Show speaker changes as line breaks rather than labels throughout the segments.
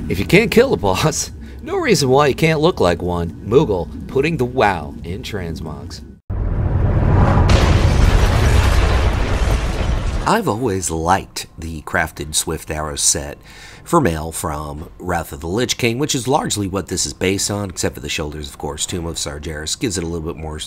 If you can't kill a boss, no reason why you can't look like one. Moogle putting the wow in transmogs. I've always liked the crafted Swift Arrow set for mail from Wrath of the Lich King, which is largely what this is based on, except for the shoulders, of course. Tomb of Sargeras gives it a little bit more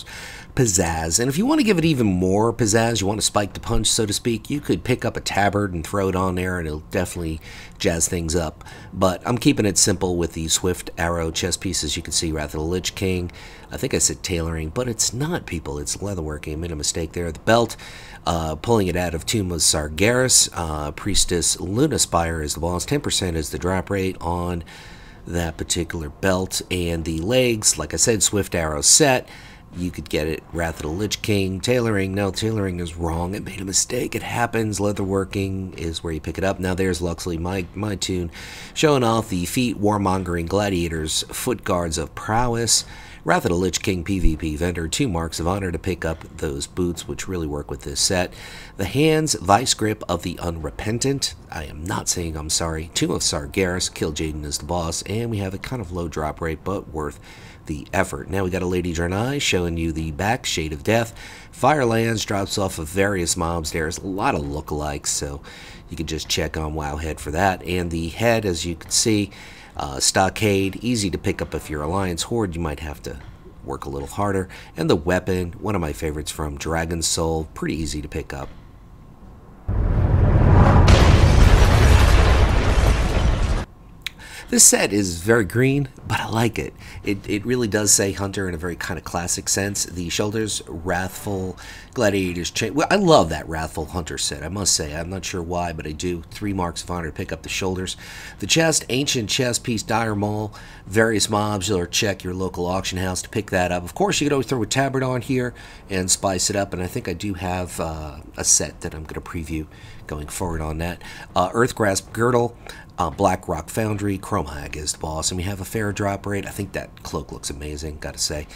pizzazz. And if you want to give it even more pizzazz, you want to spike the punch, so to speak, you could pick up a tabard and throw it on there, and it'll definitely jazz things up. But I'm keeping it simple with the Swift Arrow chest pieces. You can see Wrath of the Lich King. I think I said tailoring, but it's not, people. It's leatherworking. I made a mistake there. The belt, pulling it out of Tomb of Sargeras. Priestess Lunaspire is the boss. 10% is the drop rate on that particular belt. And the legs, like I said, Swift Arrow set. You could get it Wrath of the Lich King. Tailoring, no, tailoring is wrong. It made a mistake. It happens. Leatherworking is where you pick it up. Now there's Luxeley, my tune, showing off the feet, warmongering gladiators, foot guards of prowess. Wrath of the Lich King PvP vendor, 2 marks of honor to pick up those boots, which really work with this set. The hands, vice grip of the unrepentant. I am not saying I'm sorry. Tomb of Sargeras, Kill Jaden is the boss, and we have a kind of low drop rate, but worth the effort. Now we got a Lady Draenor showing you the back, Shade of Death. Firelands drops off of various mobs. There's a lot of lookalikes, so you can just check on Wowhead for that. And the head, as you can see, Stockade, easy to pick up if you're Alliance Horde. You might have to work a little harder. And the weapon, one of my favorites from Dragon's Soul, pretty easy to pick up. This set is very green, but I like it. It really does say Hunter in a very kind of classic sense. The shoulders, Wrathful, Gladiator's Chain. Well, I love that Wrathful Hunter set, I must say. I'm not sure why, but I do. 3 marks of honor to pick up the shoulders. The chest, Ancient Chest Piece, Dire Maul, various mobs, or check your local auction house to pick that up. Of course, you could always throw a tabard on here and spice it up, and I think I do have a set that I'm going to preview going forward on that. Earthgrasp Girdle, Black Rock Foundry, Chrome Hag is the boss, and we have a fair drop rate. I think that cloak looks amazing, gotta say.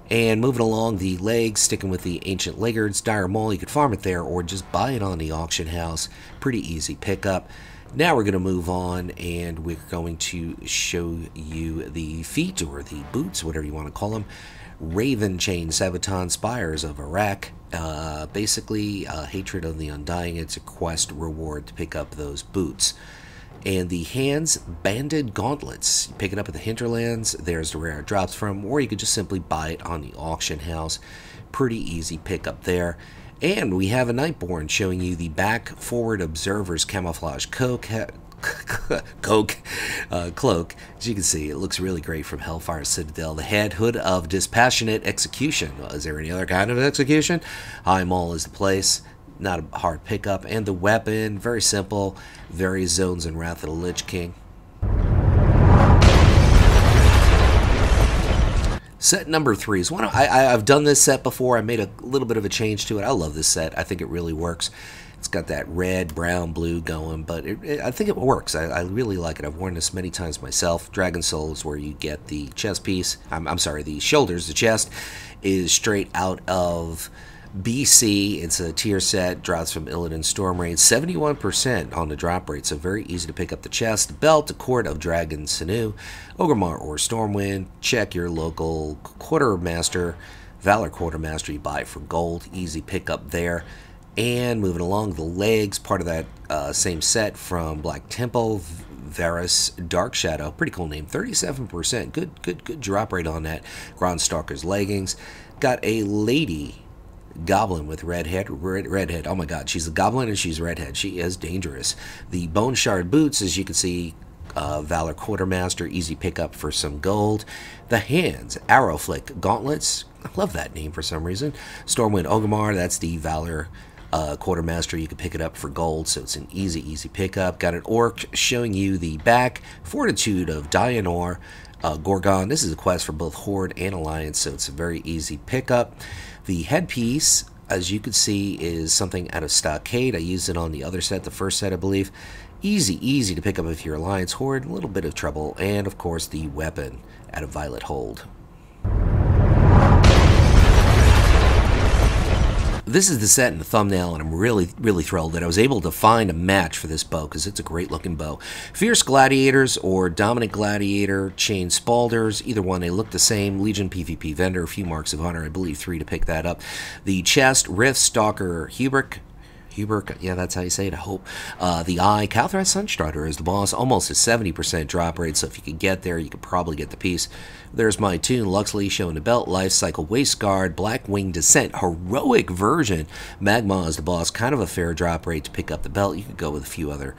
And moving along, the legs, sticking with the Ancient Laggards, Dire Maul, you could farm it there or just buy it on the auction house. Pretty easy pickup. Now we're going to move on, and we're going to show you the feet, or the boots, whatever you want to call them. Raven Chain Sabaton Spires of Iraq. Basically, Hatred of the Undying. It's a quest reward to pick up those boots. And the hands, Banded Gauntlets. You pick it up at the Hinterlands. There's the rare it drops from, or you could just simply buy it on the auction house. Pretty easy pickup there. And we have a Nightborn showing you the back forward observer's camouflage cloak. As you can see, it looks really great from Hellfire Citadel. The head, Hood of Dispassionate Execution. Is there any other kind of execution? High Mall is the place. Not a hard pickup. And the weapon, very simple. Various zones in Wrath of the Lich King. Set number 3 is one I've done this set before. I made a little bit of a change to it. I love this set. I think it really works. It's got that red, brown, blue going, but I think it works. I really like it. I've worn this many times myself. Dragon Soul is where you get the chest piece. I'm sorry, the shoulders. The chest is straight out of BC. It's a tier set, drops from Illidan Stormraid, 71% on the drop rate, so very easy to pick up the chest. The belt, the Court of Dragon Sinew, Ogremar or Stormwind. Check your local Quartermaster, Valor Quartermaster. You buy it for gold, easy pickup there. And moving along, the legs, part of that same set from Black Temple, Varus Dark Shadow, pretty cool name, 37%, good drop rate on that. Grondstalker's leggings. Got a lady Goblin with redhead. Oh my god, she's a goblin and she's redhead. She is dangerous. The Bone Shard boots, as you can see, Valor Quartermaster, easy pickup for some gold. The hands, Arrow Flick gauntlets. I love that name for some reason. Stormwind Ogremar, that's the Valor Quartermaster. You can pick it up for gold, so it's an easy pickup. Got an orc showing you the back, Fortitude of Draenor. Gorgon, this is a quest for both Horde and Alliance, so it's a very easy pickup. The headpiece, as you can see, is something out of Stockade. I used it on the other set, the first set, I believe. Easy to pick up if you're Alliance Horde, a little bit of trouble. And, of course, the weapon out of Violet Hold. This is the set in the thumbnail, and I'm really thrilled that I was able to find a match for this bow, because it's a great looking bow. Fierce Gladiators or Dominant Gladiator, Chain Spalders, either one, they look the same. Legion PvP vendor, a few marks of honor, I believe 3 to pick that up. The chest, Rift, Stalker, Hubert, yeah, that's how you say it, I hope. The eye, Calthras Sunstrider is the boss, almost a 70% drop rate, so if you could get there, you could probably get the piece. There's my tune, Luxeley showing the belt, Life Cycle, Waist Guard, Blackwing Descent, heroic version. Magma is the boss, kind of a fair drop rate to pick up the belt. You could go with a few other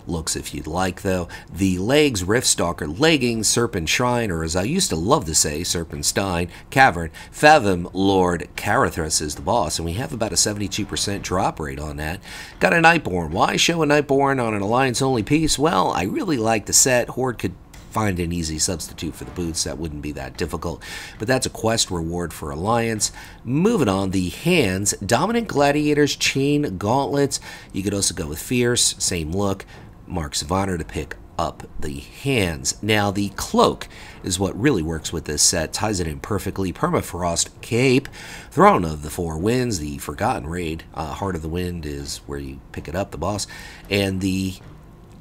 looks if you'd like, though. The legs, Rift Stalker, Leggings, Serpent Shrine, or as I used to love to say, Serpenstein, Cavern, Fathom Lord, Carathras is the boss, and we have about a 72% drop rate on that. Got a Nightborn. Why show a Nightborn on an Alliance-only piece? Well, I really like the set. Horde could find an easy substitute for the boots. That wouldn't be that difficult, but that's a quest reward for Alliance. Moving on, the hands, Dominant Gladiators, Chain Gauntlets. You could also go with Fierce, same look, Marks of Honor to pick up the hands. Now the cloak is what really works with this set, ties it in perfectly. Permafrost Cape, Throne of the Four Winds, the Forgotten Raid, Heart of the Wind is where you pick it up, the boss, and the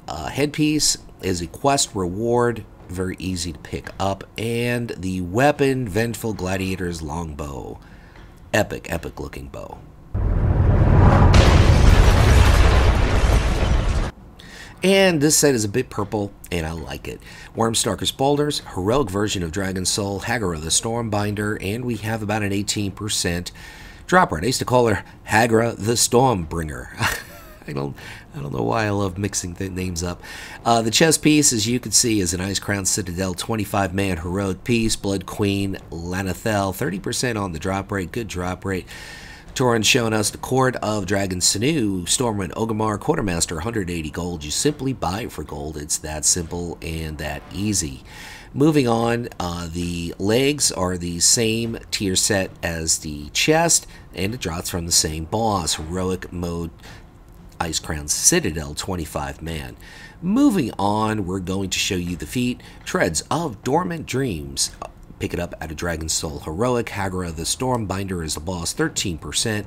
headpiece is a quest reward, very easy to pick up, and the weapon, Vengeful Gladiator's Longbow, epic looking bow. And this set is a bit purple, and I like it. Wormstalker Spalders, heroic version of Dragon Soul, Hagra the Stormbinder, and we have about an 18% drop rate. I used to call her Hagra the Stormbringer. I don't know why I love mixing the names up. The chest piece, as you can see, is an Ice Crown Citadel 25-man heroic piece. Blood Queen Lanathel, 30% on the drop rate, good drop rate. Torin showing us the Court of Dragon Sinew, Stormwind Ogamar, Quartermaster, 180 gold. You simply buy it for gold. It's that simple and that easy. Moving on, the legs are the same tier set as the chest, and it drops from the same boss. Heroic mode, Ice Crown Citadel, 25-man. Moving on, we're going to show you the feat, Treads of Dormant Dreams. Pick it up at a Dragon Soul Heroic. Hagra the Stormbinder is the boss, 13%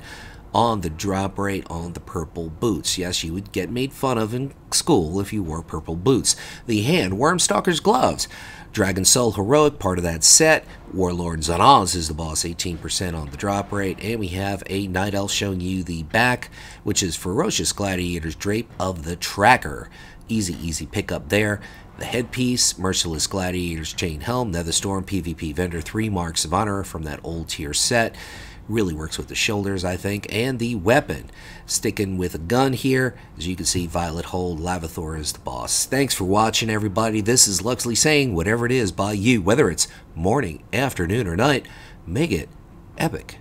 on the drop rate on the purple boots. Yes, you would get made fun of in school if you wore purple boots. The hand, Wormstalker's Gloves. Dragon Soul Heroic, part of that set. Warlords of Draenor is the boss, 18% on the drop rate. And we have a Night Elf showing you the back, which is Ferocious Gladiator's Drape of the Tracker. Easy pickup there. The headpiece, Merciless Gladiator's Chain Helm, Netherstorm, PvP vendor, 3 Marks of Honor from that old tier set. Really works with the shoulders, I think. And the weapon, sticking with a gun here. As you can see, Violet Hold, Lavathor is the boss. Thanks for watching, everybody. This is Luxeley saying, whatever it is by you, whether it's morning, afternoon, or night, make it epic.